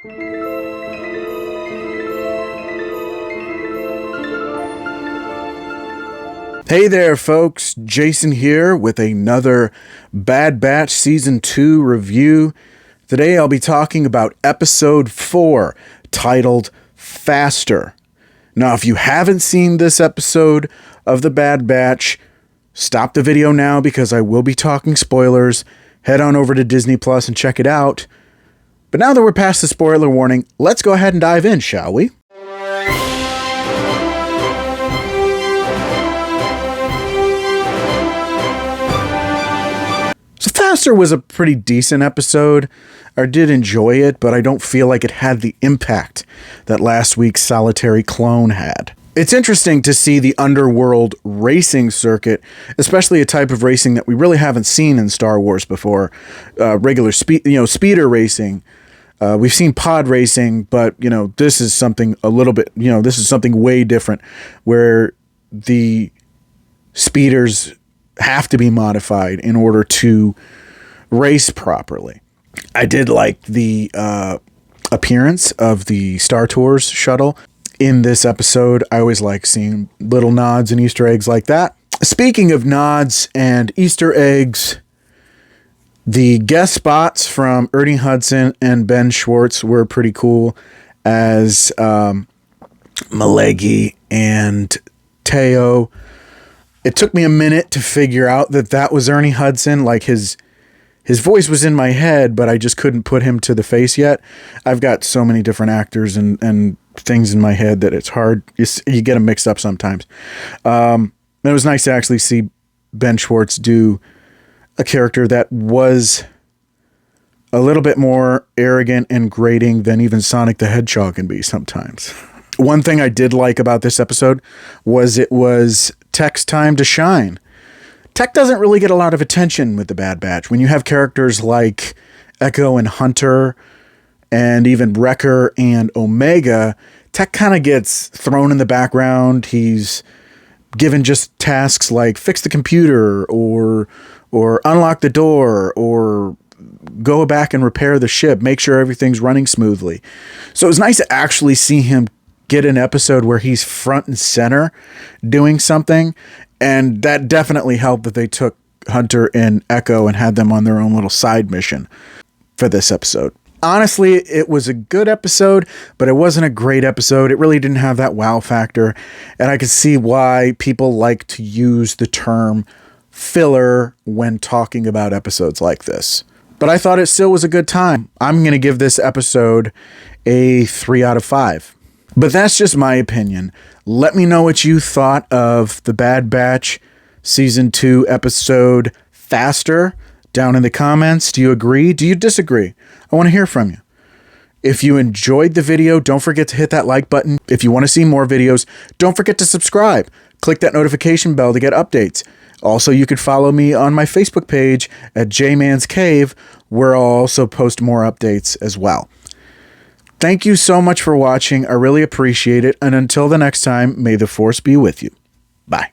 Hey there, folks. Jason here with another Bad Batch Season 2 review. Today I'll be talking about Episode 4, titled Faster. Now, if you haven't seen this episode of The Bad Batch, stop the video now because I will be talking spoilers. Head on over to Disney Plus and check it out. But now that we're past the spoiler warning, let's go ahead and dive in, shall we? Faster was a pretty decent episode. I did enjoy it, but I don't feel like it had the impact that last week's Solitary Clone had. It's interesting to see the underworld racing circuit, especially a type of racing that we really haven't seen in Star Wars before. Regular speeder racing. We've seen pod racing, but this is something a little bit. This is something way different, where the speeders have to be modified in order to race properly. I did like the appearance of the Star Tours shuttle in this episode. I always like seeing little nods and Easter eggs like that. Speaking of nods and Easter eggs, the guest spots from Ernie Hudson and Ben Schwartz were pretty cool as Malegi and Teo. It took me a minute to figure out that was Ernie Hudson. Like his voice was in my head, but I just couldn't put him to the face yet. I've got so many different actors and things in my head that it's hard. You get them mixed up sometimes. It was nice to actually see Ben Schwartz do a character that was a little bit more arrogant and grating than even Sonic the Hedgehog can be sometimes. One thing I did like about this episode was it was Tech's time to shine. Tech doesn't really get a lot of attention with the Bad Batch. When you have characters like Echo and Hunter and even Wrecker and Omega, Tech kind of gets thrown in the background. He's given just tasks like fix the computer or unlock the door or go back and repair the ship, make sure everything's running smoothly. So it was nice to actually see him get an episode where he's front and center doing something, and that definitely helped that they took Hunter and Echo and had them on their own little side mission for this episode. Honestly, it was a good episode, but it wasn't a great episode. It really didn't have that wow factor, and I could see why people like to use the term filler when talking about episodes like this. But I thought it still was a good time. I'm going to give this episode a 3 out of 5. But that's just my opinion. Let me know what you thought of The Bad Batch Season 2 episode Faster down in the comments. Do you agree? Do you disagree? I want to hear from you. If you enjoyed the video, don't forget to hit that like button. If you want to see more videos, don't forget to subscribe. Click that notification bell to get updates. Also, you could follow me on my Facebook page at J-Man's Cave, where I'll also post more updates as well. Thank you so much for watching. I really appreciate it. And until the next time, may the Force be with you. Bye.